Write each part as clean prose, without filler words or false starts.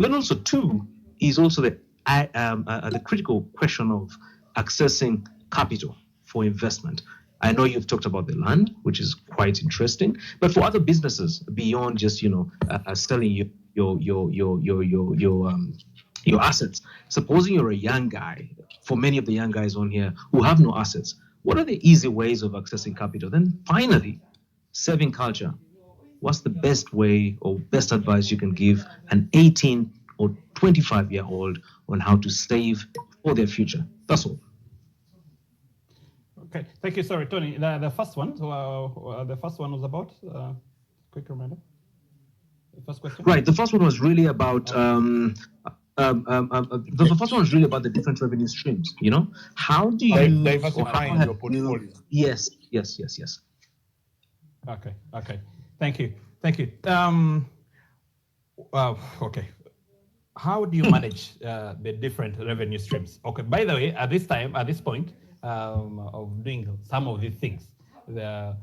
But then also two is also the critical question of accessing capital for investment. I know you've talked about the land, which is quite interesting, but for other businesses beyond just selling your assets. Supposing you're a young guy, for many of the young guys on here who have no assets, what are the easy ways of accessing capital? Then finally, saving culture. What's the best way or best advice you can give an 18 or 25-year-old on how to save for their future? That's all. Okay, thank you. Sorry, Tony. The first one. The first one was about. Quick reminder. The first question. Right. The first one was really about. The first one was really about the different revenue streams. How do you diversifying your portfolio? Yes. Okay. Thank you. Okay. How do you manage the different revenue streams? Okay. By the way, at this point of doing some of these things, I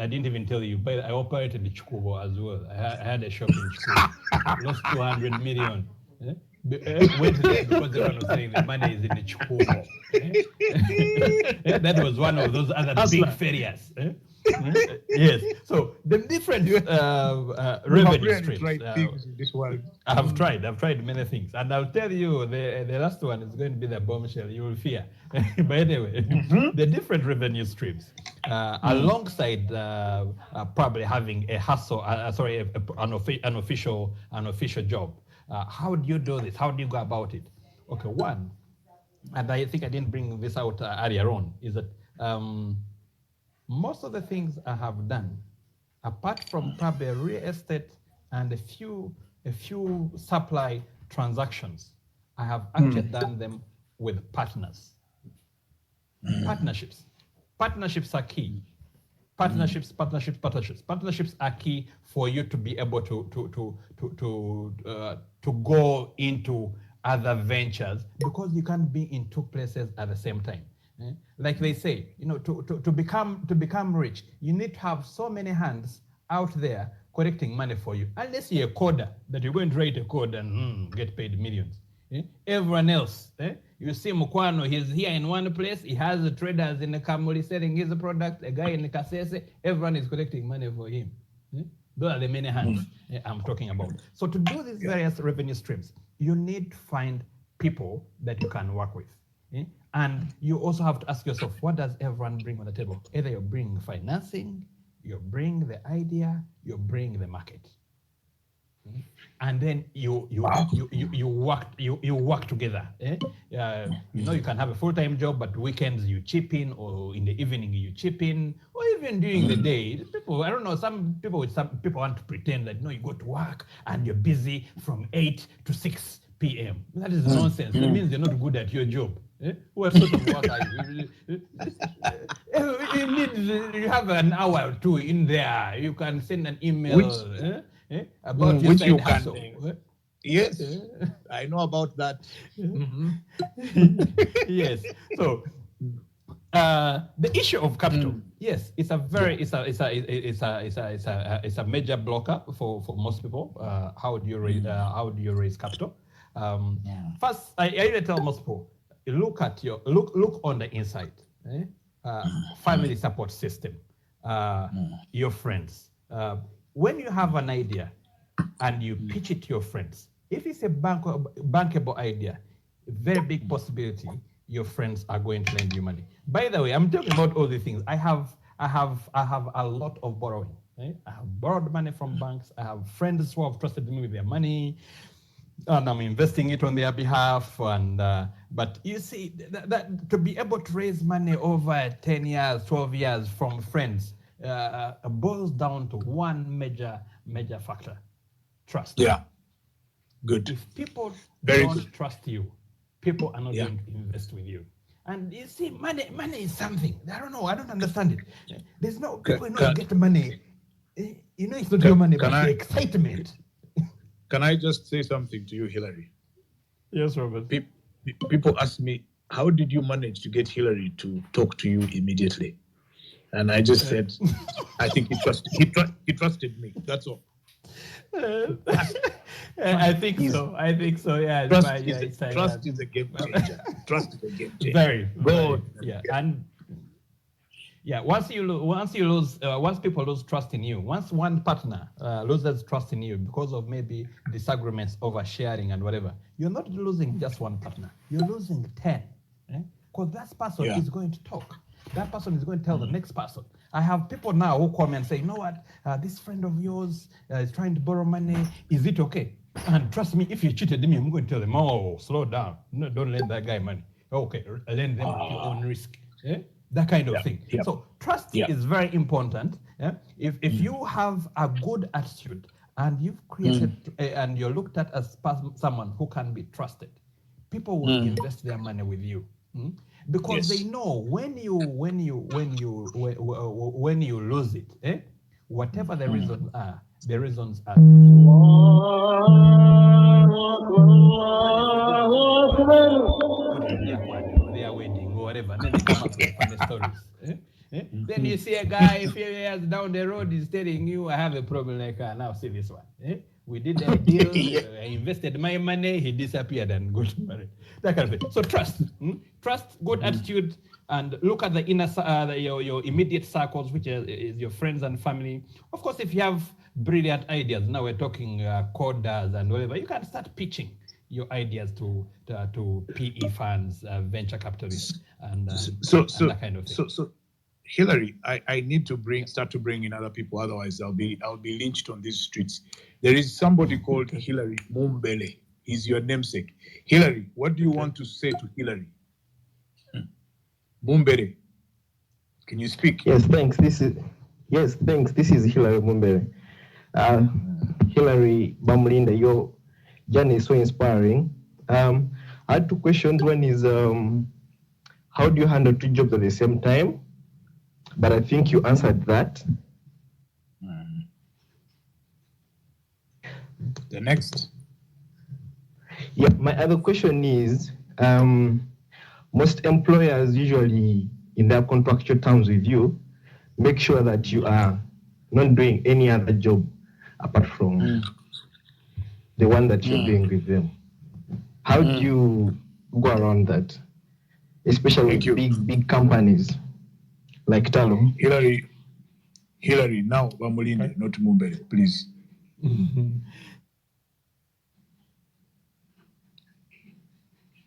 didn't even tell you, but I operated in Chukubo as well. I had a shop in Chukubo, lost 200 million. Went there because they were saying the money is in the Chukubo. That was one of those other big failures. Yes. So the different revenue streams. Things in this world. I've tried many things, and I'll tell you the last one is going to be the bombshell. You will fear. By the way, the different revenue streams, alongside probably having a hustle, an official job. How do you do this? How do you go about it? Okay, one, and I think I didn't bring this out earlier on, is that most of the things I have done, apart from probably real estate and a few supply transactions, I have actually done them with partners. Partnerships are key. Partnerships are key for you to be able to go into other ventures, because you can't be in two places at the same time. Like they say, to become rich, you need to have so many hands out there collecting money for you. Unless you're a coder, that you're going to write a code and get paid millions. Everyone else, you see Mukwano, he's here in one place, he has the traders in the Kamuli selling his product, a guy in the Kasese, everyone is collecting money for him. Those are the many hands I'm talking about. So to do these various revenue streams, you need to find people that you can work with. And you also have to ask yourself, what does everyone bring on the table? Either you bring financing, you bring the idea, you bring the market. And then you work together. You can have a full-time job, but weekends you chip in, or in the evening you chip in, or even during the day. People, I don't know, some people want to pretend that you go to work and you're busy from 8 to 6 p.m. That is nonsense. That means you're not good at your job. What sort of work are you? You have an hour or two in there. You can send an email about your side hustle. Yes, I know about that. Yes. So the issue of capital, yes, it's a major blocker for most people. How do you raise capital? First, I usually tell most people, look on the inside. Family support system, your friends. When you have an idea and you pitch it to your friends, if it's a bankable idea, very big possibility your friends are going to lend you money. By the way, I'm talking about all these things. I have a lot of borrowing. I have borrowed money from banks. I have friends who have trusted me with their money, and I'm investing it on their behalf. And but you see, that to be able to raise money over 10 years, 12 years from friends boils down to one major factor: trust. Yeah, good. If people don't trust you, people are not going to invest with you. And you see, money is something. I don't know. I don't understand it. There's no people get money. It's not your money, but the excitement. Can I just say something to you, Hillary? Yes, Robert. People ask me, how did you manage to get Hillary to talk to you immediately? And I just said, I think he trusted me. That's all. I think so. Yeah, Trust is a game changer. Trust is a game changer. Very. Go. Yeah, and yeah, once people lose trust in you, once one partner loses trust in you because of maybe disagreements over sharing and whatever, you're not losing just one partner, you're losing 10. Because that person is going to talk. That person is going to tell the next person. I have people now who come and say, you know what, this friend of yours is trying to borrow money. Is it okay? And trust me, if you cheated me, I'm going to tell them, oh, slow down. No, don't lend that guy money. Okay, lend them at your own risk. That kind of thing. So trust is very important. If you have a good attitude and you've created and you're looked at as someone who can be trusted, people will invest their money with you. Because they know when you lose it, whatever the reasons are, the reasons are. Their wedding or whatever, then they come up with funny stories. Then you see a guy a few years down the road is telling you, I have a problem like now see this one. We did a deal, I invested my money, he disappeared and got married. That kind of thing. So trust, good attitude, and look at the inner, your immediate circles, which is your friends and family. Of course, if you have brilliant ideas, now we're talking coders and whatever, you can start pitching your ideas to PE funds, venture capitalists, and that kind of thing. So Hillary, I need to start to bring in other people, otherwise I'll be lynched on these streets. There is somebody called Hillary Mumbele. He's your namesake. Hillary, what do you want to say to Hillary? Mumbele, can you speak? Yes, thanks. This is Hillary Mumbele. Hillary bamulinde, your journey is so inspiring. I had two questions. One is, how do you handle two jobs at the same time? But I think you answered that. The next. Yeah, my other question is, most employers usually, in their contractual terms with you, make sure that you are not doing any other job apart from the one that you're doing with them. How do you go around that? Especially with big companies like Talo. Hillary, now bamulinde, not Mumbele, please.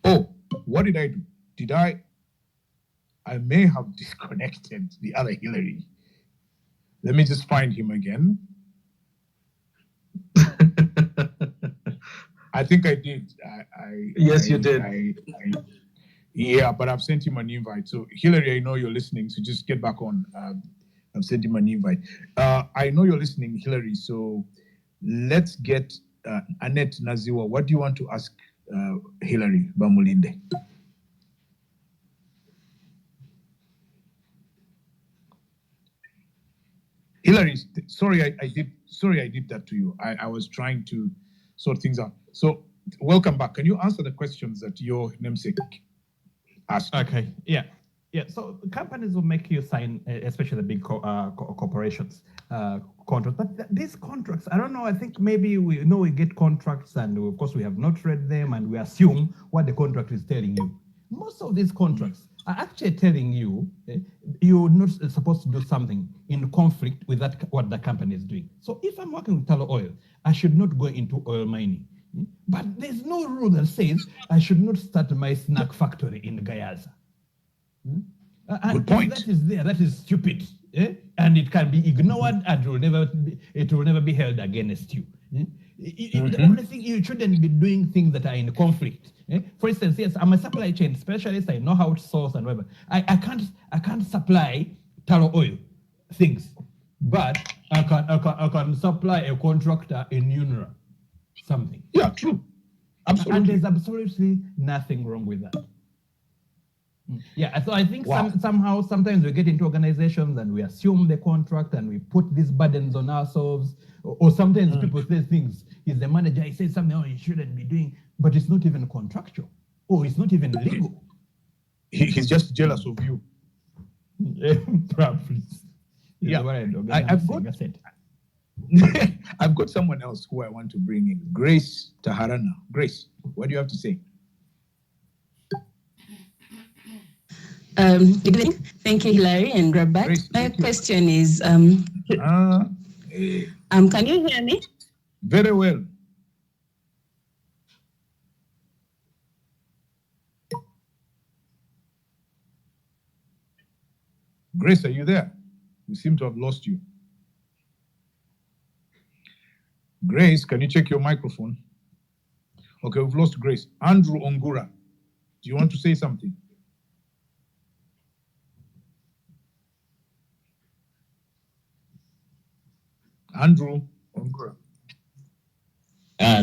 Oh, what did I do? I may have disconnected the other Hillary. Let me just find him again. I think I did. Yes, you did. Yeah, but I've sent him an invite. So Hillary, I know you're listening, so just get back on. I've sent him an invite. I know you're listening, Hillary, so let's get Annette Naziwa. What do you want to ask Hillary bamulinde? Hillary, sorry I did that to you. I was trying to sort things out. So welcome back. Can you answer the questions that your namesake asked? Okay, yeah. So companies will make you sign, especially the big corporations, contracts. But these contracts, I don't know. I think maybe we get contracts, and of course we have not read them, and we assume what the contract is telling you. Most of these contracts are actually telling you you're not supposed to do something in conflict with what the company is doing. So if I'm working with Talo Oil, I should not go into oil mining. But there's no rule that says I should not start my snack factory in Gayaza. And Good point. That is there. That is stupid, and it can be ignored, and it will never be held against you. The only thing, you shouldn't be doing things that are in conflict. For instance, yes, I'm a supply chain specialist. I know how to source and whatever. I can't supply Taro oil things, but I can supply a contractor in UNRWA something. Yeah, true. Absolutely. And there's absolutely nothing wrong with that. Yeah, so I think sometimes we get into organizations and we assume the contract and we put these burdens on ourselves. Or sometimes people say things, he's the manager, he says something, he shouldn't be doing, but it's not even contractual, or it's not even legal. He's just jealous of you. Probably. Yeah, I've got I've got someone else who I want to bring in, Grace Taharana. Grace, what do you have to say? Good evening. Thank you, Hilary and Robert. Grace, My question is, can you hear me? Very well. Grace, are you there? We seem to have lost you. Grace, can you check your microphone? Okay, we've lost Grace. Andrew Ongura, do you want to say something? Andrew Ongura.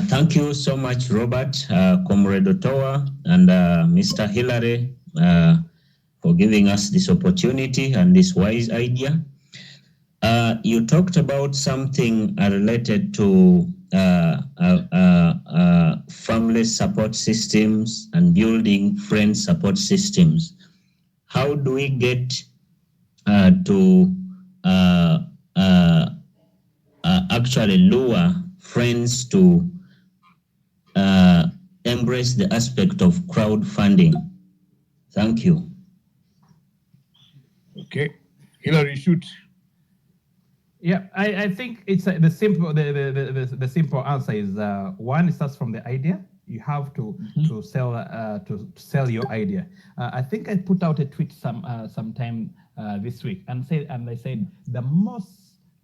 Thank you so much, Robert, Comrade Otoa, and Mr. Hillary for giving us this opportunity and this wise idea. You talked about something related to family support systems and building friend support systems. How do we get to actually lure friends to embrace the aspect of crowdfunding? Thank you. Okay, Hillary, shoot. Yeah, I think it's the simple answer is one. It starts from the idea. You have to sell your idea. I think I put out a tweet sometime this week and I said the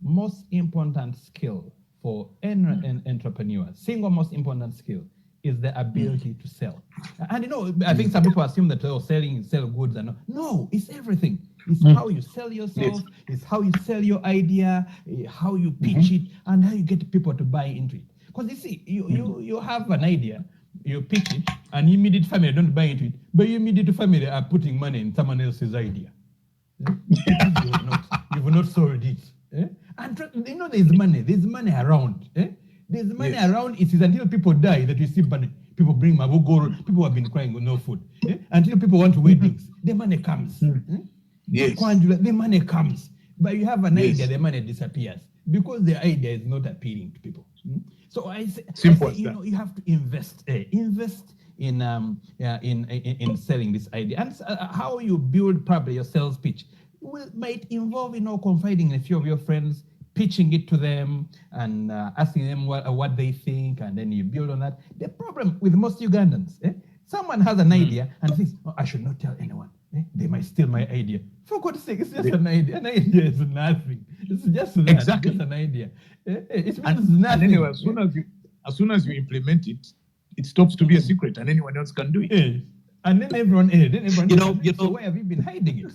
most important skill for an entrepreneur, single most important skill, is the ability to sell. And I think some people assume that sell goods and no, it's everything. It's how you sell yourself, it's how you sell your idea, how you pitch it, and how you get people to buy into it. Because you see, you have an idea, you pitch it, and your immediate family don't buy into it, but your immediate family are putting money in someone else's idea. You've not sold it. And there's money around. There's money around. It is until people die that you see money. People bring mabugoro. People have been crying with no food. Until people want weddings, the money comes. Yes. The money comes. But you have an idea, the money disappears because the idea is not appealing to people. So I say, you have to invest in selling this idea. And how you build probably your sales pitch might involve confiding in a few of your friends, pitching it to them, and asking them what they think, and then you build on that. The problem with most Ugandans, someone has an idea and thinks, I should not tell anyone. They might steal my idea. For God's sake, it's just an idea. An idea is nothing. It's just that. Exactly. It's just an idea. It means nothing. And anyway, as soon as you implement it, it stops to be a secret, and anyone else can do it. And then everyone, so why have you been hiding it?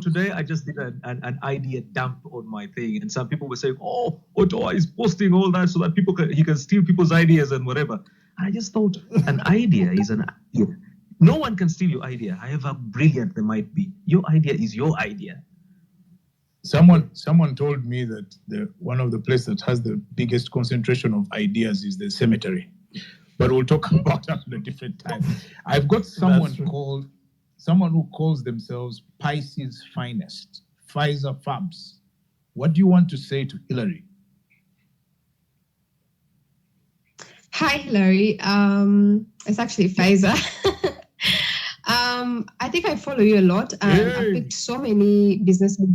Today I just did an idea dump on my thing, and some people were saying, Otoa is posting all that so that he can steal people's ideas and whatever. And I just thought an idea is an idea. No one can steal your idea, however brilliant they might be. Your idea is your idea. Someone told me that one of the places that has the biggest concentration of ideas is the cemetery. But we'll talk about that at a different time. I've got someone who calls themselves Pisces Finest, Pfizer Fabs. What do you want to say to Hillary? Hi, Hillary. It's actually Pfizer. I think I follow you a lot. I picked so many businesses.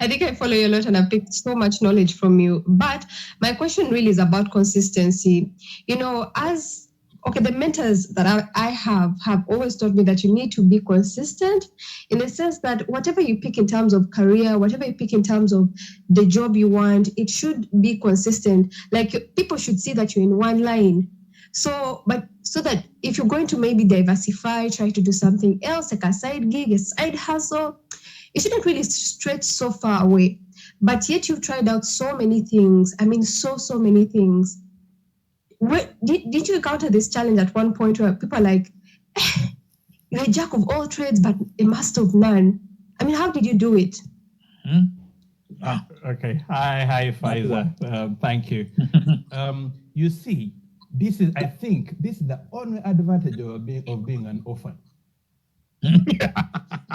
I think I follow you a lot and I've picked so much knowledge from you. But my question really is about consistency. The mentors that I have always taught me that you need to be consistent in the sense that whatever you pick in terms of career, whatever you pick in terms of the job you want, it should be consistent. Like people should see that you're in one line. So that if you're going to maybe diversify, try to do something else, like a side gig, a side hustle, it shouldn't really stretch so far away. But yet you've tried out so many things. I mean, so many things. Did you encounter this challenge at one point where people are like, you're a jack of all trades, but a master of none? I mean, how did you do it? Okay. Hi, Pfizer. Thank you. You see, I think this is the only advantage of being an orphan.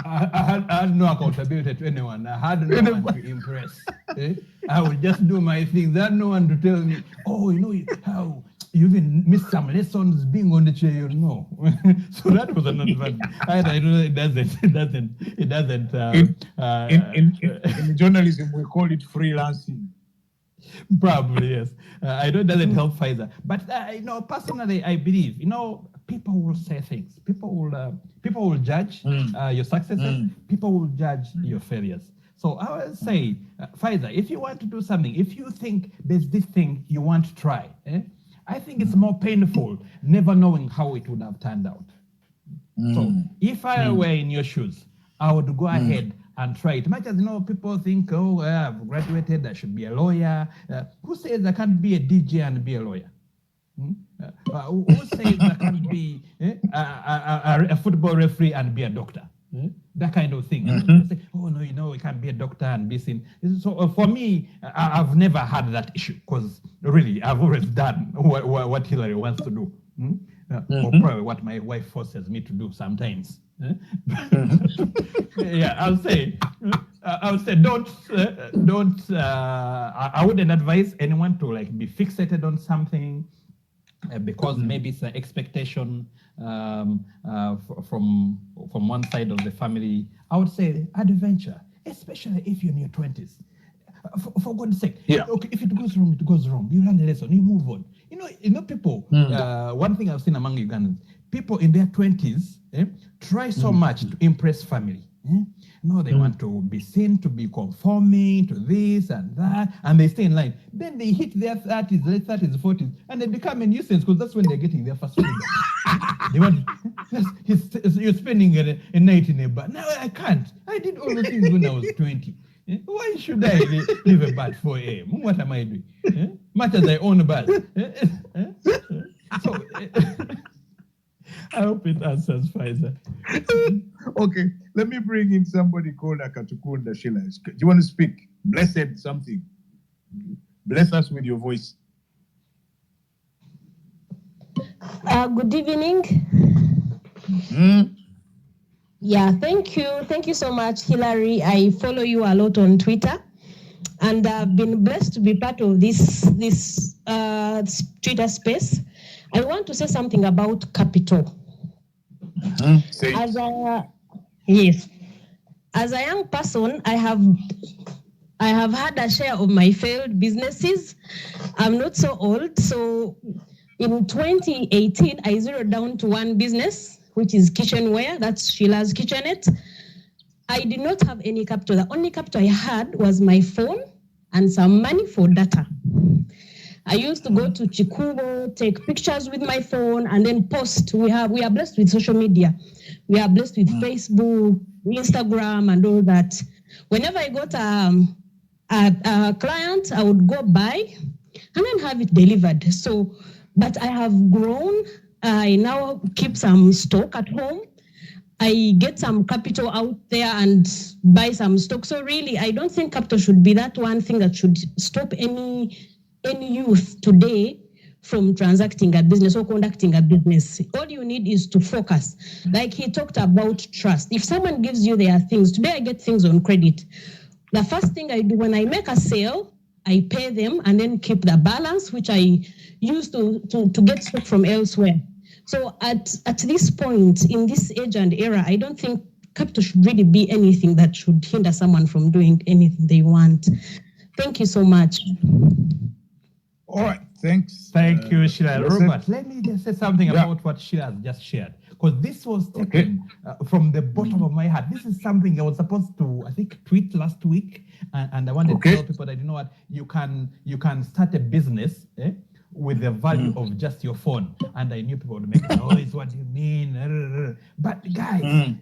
I had no accountability to anyone. I had no one to impress. I would just do my things. I had no one to tell me, oh, how you even missed some lessons being on the chair. No. So that was an advantage. I know it doesn't. In journalism, we call it freelancing. Probably, yes. I know it doesn't help Pfizer. But, personally, I believe, people will say things. People will judge your successes. People will judge your failures. So I will say, Pfizer, if you want to do something, if you think there's this thing you want to try, I think it's more painful never knowing how it would have turned out. So if I were in your shoes, I would go ahead and try it. Much as people think, oh, I've graduated, I should be a lawyer. Who says I can't be a DJ and be a lawyer? Who says I can't be a football referee and be a doctor? That kind of thing. Say, oh no, we can't be a doctor and be seen. So for me, I've never had that issue because really I've always done what Hillary wants to do, or probably what my wife forces me to do sometimes. Yeah, I'll say don't. I wouldn't advise anyone to be fixated on something. Because maybe it's an expectation from one side of the family. I would say adventure, especially if you're in your 20s. For God's sake, okay, if it goes wrong, it goes wrong. You learn the lesson, you move on. People. One thing I've seen among Ugandans, people in their 20s try so much to impress family. They want to be seen to be conforming to this and that, and they stay in line. Then they hit their 30s, late 30s, 40s, and they become a nuisance because that's when they're getting their first freedom. They want, you're spending a night in a bar. No, I can't. I did all the things when I was 20. Why should I live a bar at 4 a.m.? What am I doing? Much as I own a bar. So, I hope it answers, Pfizer. Okay, let me bring in somebody called Akatukunda Sheila. Do you want to speak? Blessed something. Bless us with your voice. Good evening. Yeah, thank you. Thank you so much, Hillary. I follow you a lot on Twitter, and I've been blessed to be part of this Twitter space. I want to say something about capital. Yes. As a young person, I have had a share of my failed businesses. I'm not so old. So in 2018, I zeroed down to one business, which is kitchenware. That's Sheila's Kitchenette. I did not have any capital. The only capital I had was my phone and some money for data. I used to go to Chikubo, take pictures with my phone, and then post. We are blessed with social media. We are blessed with Facebook, Instagram, and all that. Whenever I got a client, I would go buy and then have it delivered. So, but I have grown. I now keep some stock at home. I get some capital out there and buy some stock. So really, I don't think capital should be that one thing that should stop any youth today from transacting a business or conducting a business. All you need is to focus. Like he talked about trust. If someone gives you their things, today I get things on credit. The first thing I do when I make a sale, I pay them and then keep the balance, which I use to get stock from elsewhere. So at this point, in this age and era, I don't think capital should really be anything that should hinder someone from doing anything they want. Thank you so much. All right, thanks. Thank you, Sheila. Robert, let me just say something about what Sheila has just shared, because this was taken from the bottom of my heart. This is something I was supposed to, I think, tweet last week, and I wanted to tell people that, you know what, you can start a business with the value of just your phone. And I knew people would make noise, what do you mean? But guys,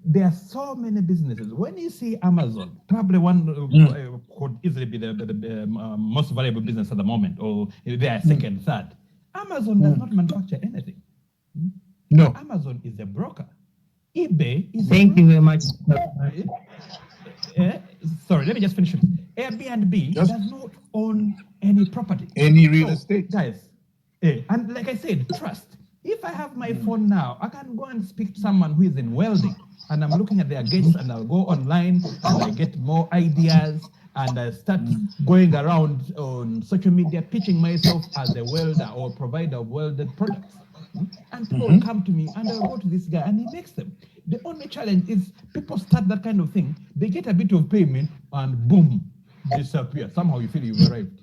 there are so many businesses. When you see Amazon, probably one could easily be the most valuable business at the moment, or they are second, third. Amazon does not manufacture anything. No. Amazon is a broker. eBay is Thank you very much. Sorry, let me just finish it. Airbnb does not own any property. Any real estate. Guys, and like I said, trust. If I have my phone now, I can go and speak to someone who is in welding and I'm looking at their guests, and I'll go online and I get more ideas, and I start going around on social media pitching myself as a welder or provider of welded products. And people will come to me and they'll go to this guy and he makes them. The only challenge is people start that kind of thing, they get a bit of payment and boom, disappear. Somehow you feel you've arrived.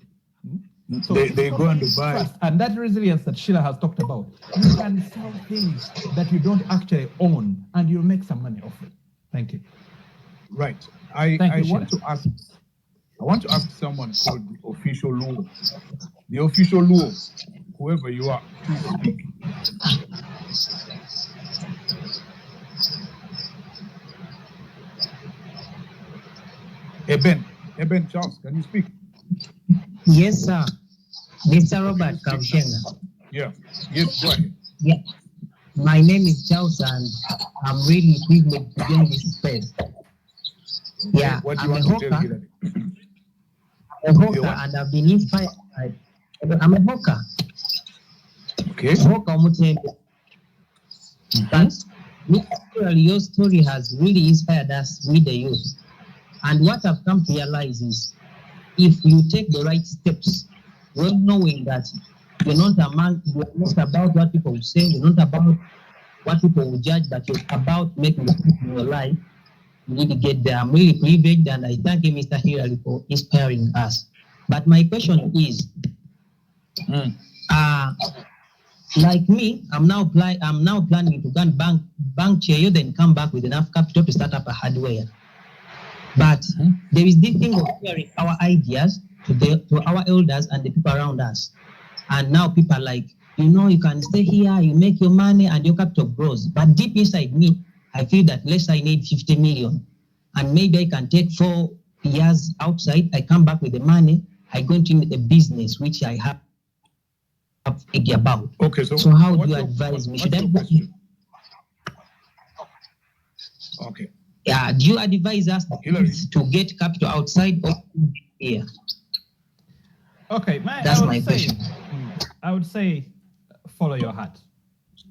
So they go and buy. Trust, and that resilience that Sheila has talked about, you can sell things that you don't actually own and you'll make some money off it. Thank you. Right. I want to ask someone called the official Luo. The official Luo, whoever you are, please speak. Eben Charles, can you speak? Yes, sir. Mr. Robert Kamshenga. Yeah. Yes, go ahead. Yeah. My name is Charles and I'm really privileged to be in this space. Yeah, What do you I'm want to tell hawker. Hillary? I'm a hawker and I've been inspired. I'm a hawker. Okay. Hawker Mutembe. But literally, your story has really inspired us with the youth. And what I've come to realize is if you take the right steps, well knowing that you're not about what people will say, you're not about what people will judge, but you're about making the difference in your life, you need to get there. I'm really privileged and I thank you, Mr. Hillary, for inspiring us. But my question is, like me, I'm now planning to go and bank chair, then come back with enough capital to start up a hardware. But there is this thing of sharing our ideas to our elders and the people around us. And now people are like, you can stay here, you make your money and your capital grows. But deep inside me, I feel that let's say I need 50 million. And maybe I can take 4 years outside, I come back with the money, I go into a business which I have about. Okay, so how do you advise me? Should I go? Okay. Yeah, do you advise us Hillary, to get capital outside or here? Okay, that's my question. I would say follow your heart.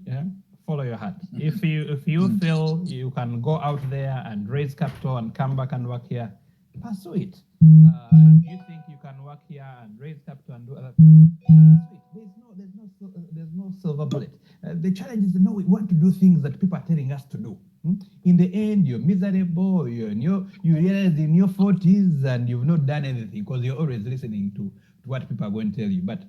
Yeah, follow your heart. If you feel you can go out there and raise capital and come back and work here, pursue it. If you think you can work here and raise capital and do other things, pursue it. There's no silver bullet. The challenge is we want to do things that people are telling us to do. In the end, you're miserable. You realize in your 40s and you've not done anything because you're always listening to what people are going to tell you. But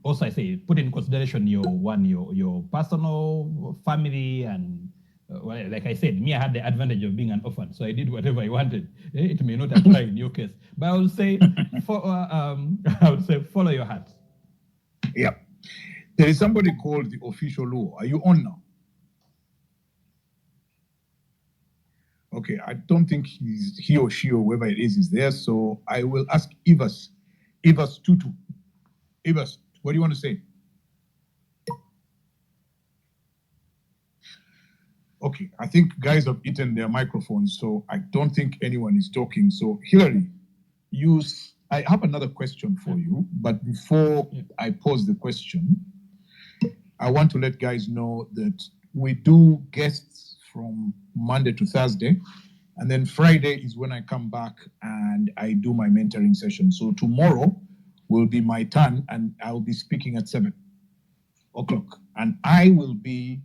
also, I say put in consideration your personal family and well, like I said, me, I had the advantage of being an orphan, so I did whatever I wanted. It may not apply in your case, but I would say follow your heart. Yeah, there is somebody called the official Luo. Are you on now? Okay, I don't think he or she or whoever it is there. So I will ask Ivas Tutu. Ivas, what do you want to say? Okay, I think guys have eaten their microphones, so I don't think anyone is talking. So Hillary, I have another question for you, but before I pose the question, I want to let guys know that we do guests from Monday to Thursday, and then Friday is when I come back and I do my mentoring session. So tomorrow will be my turn, and I'll be speaking at 7 o'clock, and I will be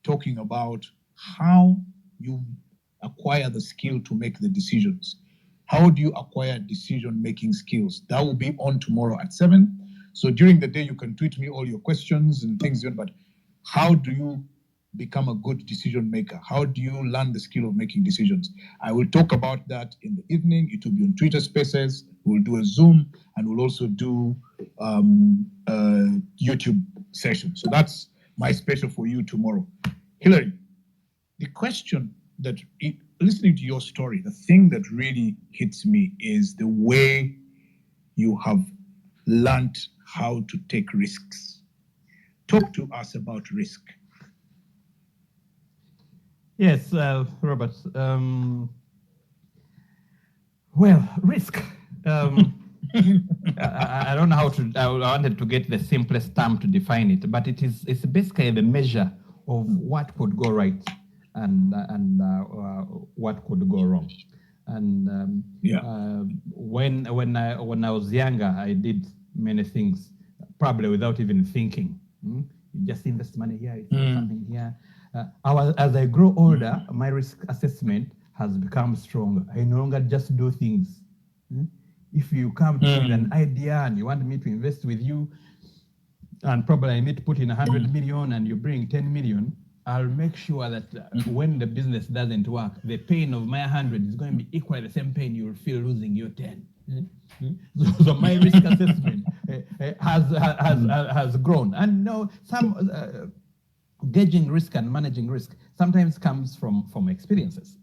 talking about how you acquire the skill to make the decisions. How do you acquire decision-making skills? That will be on tomorrow at 7. So during the day, you can tweet me all your questions and things, but how do you become a good decision maker? How do you learn the skill of making decisions? I will talk about that in the evening. It will be on Twitter Spaces. We'll do a Zoom, and we'll also do a YouTube session. So that's my special for you tomorrow. Hillary, the question that, listening to your story, the thing that really hits me is the way you have learned how to take risks. Talk to us about risk. Yes, Robert. Well, risk. I don't know how to. I wanted to get the simplest term to define it, but it's basically the measure of what could go right. and what could go wrong. And when I was younger, I did many things probably without even thinking. You just invest money here, something here. As I grow older, my risk assessment has become stronger. I no longer just do things. If you come to me with an idea and you want me to invest with you, and probably I need to put in 100 million and you bring 10 million, I'll make sure that when the business doesn't work, the pain of my 100 is going to be equal to the same pain you'll feel losing your 10. So my risk assessment has grown. And some gauging risk and managing risk sometimes comes from experiences.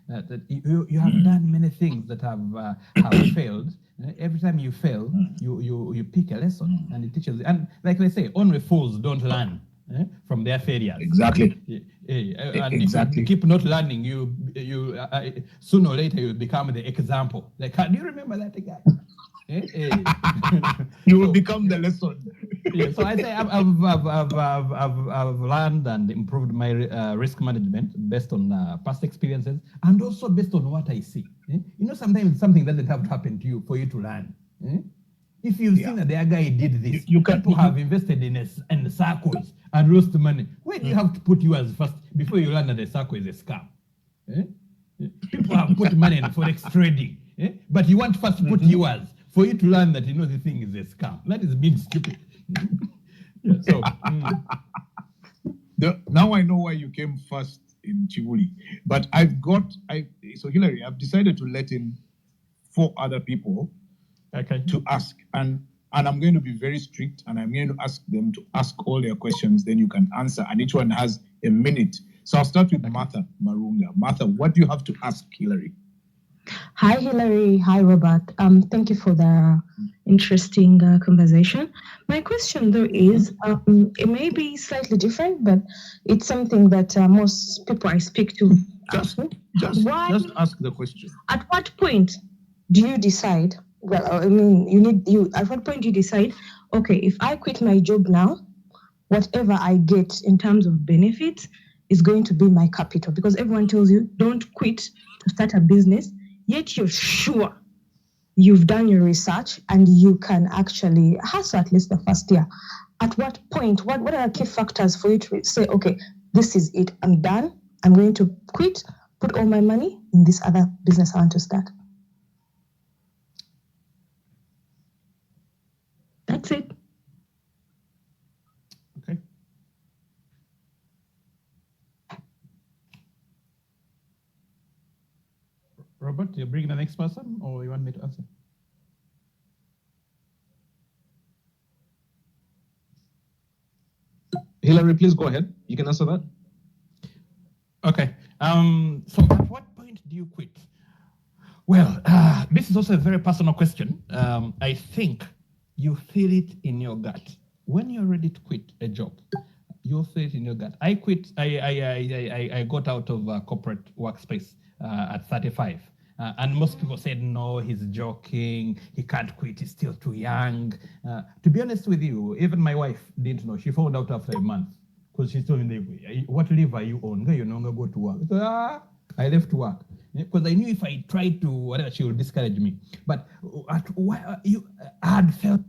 That you have done many things that have failed. Every time you fail, you pick a lesson and it teaches. And like they say, only fools don't learn from their failures. Exactly. And exactly. If you keep not learning, you sooner or later you become the example. Like, do you remember that guy? You will become the lesson. Yeah, so I say I've learned and improved my risk management based on past experiences and also based on what I see. Sometimes something doesn't have to happen to you for you to learn. If you've seen that the other guy did this, people have invested in circles and lost money. Why do you have to put yours first before you learn that the circle is a scam? People have put money in forex trading, but you want first to put yours for you to learn that the thing is a scam. That is being stupid. So now I know why you came first in Chibuli. But so Hillary, I've decided to let in 4 other people to ask. And I'm going to be very strict and I'm going to ask them to ask all their questions, then you can answer. And each one has a minute. So I'll start with Martha Marunga. Martha, what do you have to ask Hillary? Hi, Hillary. Hi, Robert. Thank you for the interesting conversation. My question, though, is it may be slightly different, but it's something that most people I speak to just ask the question. At what point do you decide? Well, I mean, at what point do you decide, okay, if I quit my job now, whatever I get in terms of benefits is going to be my capital? Because everyone tells you, don't quit to start a business. Yet you're sure you've done your research and you can actually hustle at least the first year. At what point, what are the key factors for you to say, okay, this is it, I'm done, I'm going to quit, put all my money in this other business I want to start? That's it. Okay. Robert, you bring the next person, or you want me to answer? Hillary, please go ahead. You can answer that. Okay. So at what point do you quit? Well, this is also a very personal question. I think you feel it in your gut. When you're ready to quit a job, you'll feel it in your gut. I quit. I got out of corporate workspace at 35. And most people said, no, he's joking. He can't quit. He's still too young. To be honest with you, even my wife didn't know. She found out after a month because she told me, what leave are you on? You no longer go to work. So, I left work because I knew if I tried to, whatever, she would discourage me. But I had felt